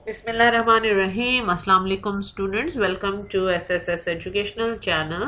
بسم اللہ الرحمن الرحیم. السلام علیکم students, welcome to S S S educational channel.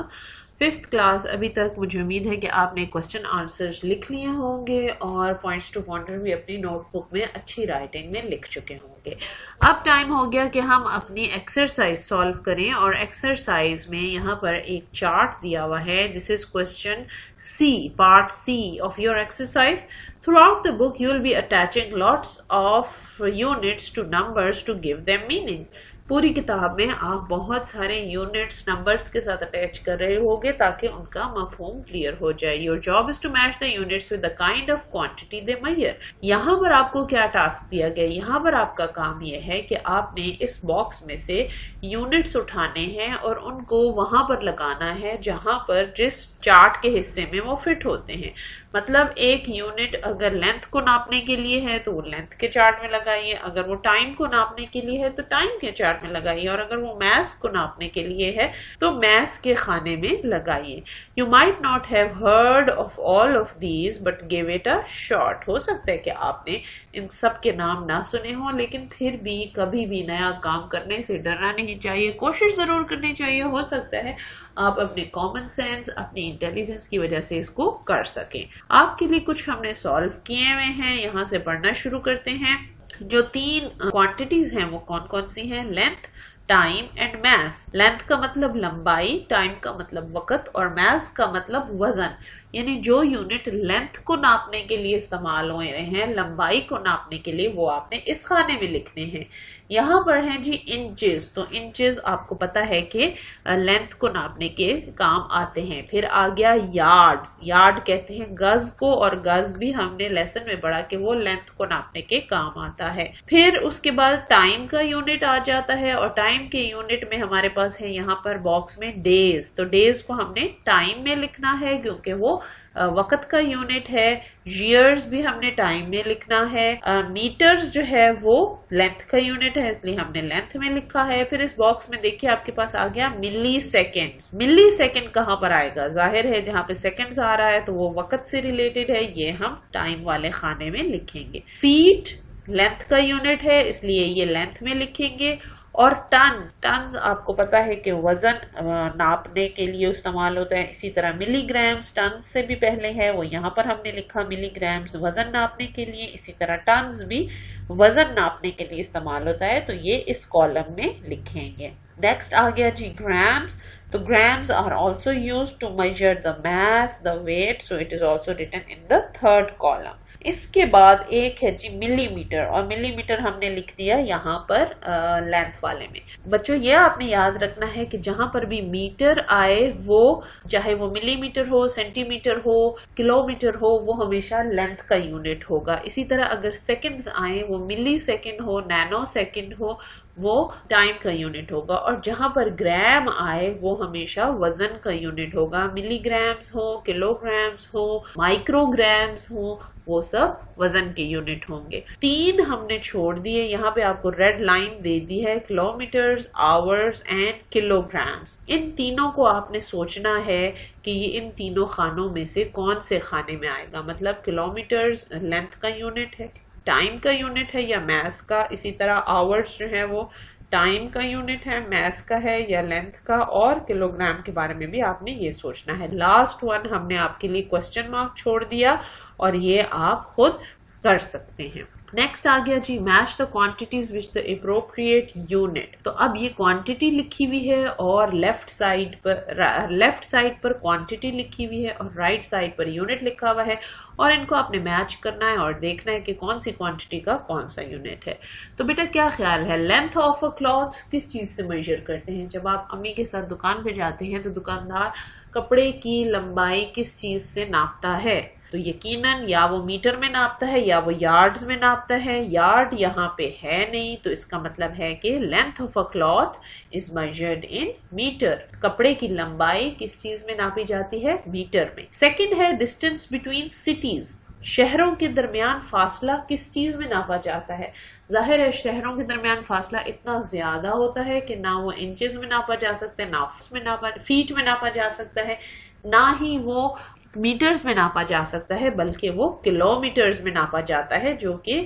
5th class. ابھی تک مجھے امید ہے کہ آپ نے کوشچن آنسرز لکھ لیے ہوں گے اور پوائنٹس ٹو پوائنٹر بھی اپنی نوٹ بک میں اچھی رائٹنگ میں لکھ چکے ہوں گے. اب ٹائم ہو گیا کہ ہم اپنی ایکسرسائز سالو کریں, اور ایکسرسائز میں یہاں پر ایک چارٹ دیا ہوا ہے. This is question C, part C of your exercise. Throughout the book, you will be attaching lots of units to numbers to give them meaning. پوری کتاب میں آپ بہت سارے یونٹس نمبرز کے ساتھ اٹیچ کر رہے ہوگے تاکہ ان کا مفہوم کلیئر ہو جائے. Your job is to match the units with the kind of quantity they measure. یہاں پر آپ کو کیا ٹاسک دیا گیا؟ یہاں پر آپ کا کام یہ ہے کہ آپ نے اس باکس میں سے یونٹس اٹھانے ہیں اور ان کو وہاں پر لگانا ہے جہاں پر جس چارٹ کے حصے میں وہ فٹ ہوتے ہیں. مطلب ایک یونٹ اگر لینتھ کو ناپنے کے لیے ہے تو وہ لینتھ کے چارٹ میں لگائیے, اگر وہ ٹائم کو ناپنے کے لیے ہے تو ٹائم کے چارٹ میں لگائیے, اور اگر وہ میس کو ناپنے کے لیے ہے تو میس کے خانے میں لگائیے. You might not have heard of all of these but give it a shot. ہو سکتا ہے کہ آپ نے ان سب کے نام نہ سنے ہوں, لیکن پھر بھی کبھی بھی نیا کام کرنے سے ڈرنا نہیں چاہیے, کوشش ضرور کرنی چاہیے. ہو سکتا ہے آپ اپنے کامن سینس, اپنی انٹیلیجنس کی وجہ سے اس کو کر سکیں. آپ کے لیے کچھ ہم نے سالو کیے ہوئے ہیں, یہاں سے پڑھنا شروع کرتے ہیں. جو 3 کوانٹیٹیز ہیں وہ کون کون سی ہیں؟ Length, time and mass. Length کا مطلب لمبائی, ٹائم کا مطلب وقت, اور میس کا مطلب وزن. یعنی جو یونٹ لینتھ کو ناپنے کے لیے استعمال ہو رہے ہیں, لمبائی کو ناپنے کے لیے, وہ آپ نے اس خانے میں لکھنے ہیں. یہاں پر ہیں جی انچز. تو انچز آپ کو پتا ہے کہ لینتھ کو ناپنے کے کام آتے ہیں. پھر آ گیا یارڈز. یارڈ کہتے ہیں گز کو, اور گز بھی ہم نے لیسن میں پڑھا کہ وہ لینتھ کو ناپنے کے کام آتا ہے. پھر اس کے بعد ٹائم کا یونٹ آ جاتا ہے, اور ٹائم کے یونٹ میں ہمارے پاس ہے یہاں پر باکس میں ڈیز. تو ڈیز کو ہم نے ٹائم میں لکھنا ہے کیونکہ وہ وقت کا یونٹ ہے. ایئرز بھی ہم نے ٹائم میں لکھنا ہے. میٹرز جو ہے وہ لینتھ کا یونٹ ہے, اس لیے ہم نے لینتھ میں لکھا ہے. پھر اس باکس میں دیکھیے آپ کے پاس آ گیا ملی سیکنڈز. ملی سیکنڈ کہاں پر آئے گا؟ ظاہر ہے جہاں پہ سیکنڈز آ رہا ہے تو وہ وقت سے ریلیٹڈ ہے, یہ ہم ٹائم والے خانے میں لکھیں گے. فیٹ لینتھ کا یونٹ ہے, اس لیے یہ لینتھ میں لکھیں گے. اور ٹنز, ٹنز آپ کو پتا ہے کہ وزن ناپنے کے لیے استعمال ہوتا ہے. اسی طرح ملی گرامز ٹنز سے بھی پہلے ہے, وہ یہاں پر ہم نے لکھا ملی گرامز وزن ناپنے کے لیے. اسی طرح ٹنز بھی وزن ناپنے کے لیے استعمال ہوتا ہے, تو یہ اس کالم میں لکھیں گے. نیکسٹ آ گیا جی گرامز. تو grams are also used to measure the mass, the weight, so it is also written in the 3rd column. اس کے بعد ایک ہے جی ملی میٹر, اور ملی میٹر ہم نے لکھ دیا یہاں پر لینتھ والے میں. بچوں یہ آپ نے یاد رکھنا ہے کہ جہاں پر بھی میٹر آئے, وہ چاہے وہ ملی میٹر ہو, سینٹی میٹر ہو, کلو میٹر ہو, وہ ہمیشہ لینتھ کا یونٹ ہوگا. اسی طرح اگر سیکنڈز آئیں, وہ ملی سیکنڈ ہو, نینو سیکنڈ ہو, وہ ٹائم کا یونٹ ہوگا. اور جہاں پر گرام آئے وہ ہمیشہ وزن کا یونٹ ہوگا. ملی گرامز ہو, کلو گرامز ہو, مائکرو گرامز ہو, وہ سب وزن کے یونٹ ہوں گے. 3 ہم نے چھوڑ دیے, یہاں پہ آپ کو ریڈ لائن دے دی ہے, کلو matters, hours and kilo grams. ان تینوں کو آپ نے سوچنا ہے کہ یہ ان تینوں خانوں میں سے کون سے خانے میں آئے گا. مطلب کلو میٹرز لینتھ کا یونٹ ہے, ٹائم کا یونٹ ہے یا میس کا. اسی طرح آورز جو ہے وہ ٹائم کا یونٹ ہے, میس کا ہے یا لینتھ کا. اور کلو گرام کے بارے میں بھی آپ نے یہ سوچنا ہے. لاسٹ ون ہم نے آپ کے لیے کوسچن مارک چھوڑ دیا, اور یہ آپ خود کر سکتے ہیں. نیکسٹ آ گیا جی match the quantities with the appropriate unit. تو اب یہ کوانٹیٹی لکھی ہوئی ہے, اور لیفٹ سائڈ پر کوانٹیٹی لکھی ہوئی ہے, اور رائٹ سائڈ پر یونٹ لکھا ہوا ہے, اور ان کو آپ نے میچ کرنا ہے اور دیکھنا ہے کہ کون سی کوانٹیٹی کا کون سا یونٹ ہے. تو بیٹا کیا خیال ہے, لینتھ آف اے کلاتھ کس چیز سے میجر کرتے ہیں؟ جب آپ امی کے ساتھ دکان پہ جاتے ہیں تو دکاندار کپڑے کی لمبائی کس چیز سے ناپتا ہے؟ تو یقیناً یا وہ میٹر میں ناپتا ہے یا وہ یارڈز میں ناپتا ہے. یارڈ یہاں پہ ہے نہیں, تو اس کا مطلب ہے کہ length of a cloth is measured in metre. کپڑے کی لمبائی کس چیز میں ناپی جاتی ہے؟ میٹر میں. سیکنڈ ہے ڈسٹینس بٹوین سٹیز. شہروں کے درمیان فاصلہ کس چیز میں ناپا جاتا ہے؟ ظاہر ہے شہروں کے درمیان فاصلہ اتنا زیادہ ہوتا ہے کہ نہ وہ انچز میں ناپا جا سکتا ہے, نہ فیٹ میں ناپا جا سکتا ہے, نہ ہی وہ میٹرز میں ناپا جا سکتا ہے, بلکہ وہ کلو میٹرز میں ناپا جاتا ہے, جو کہ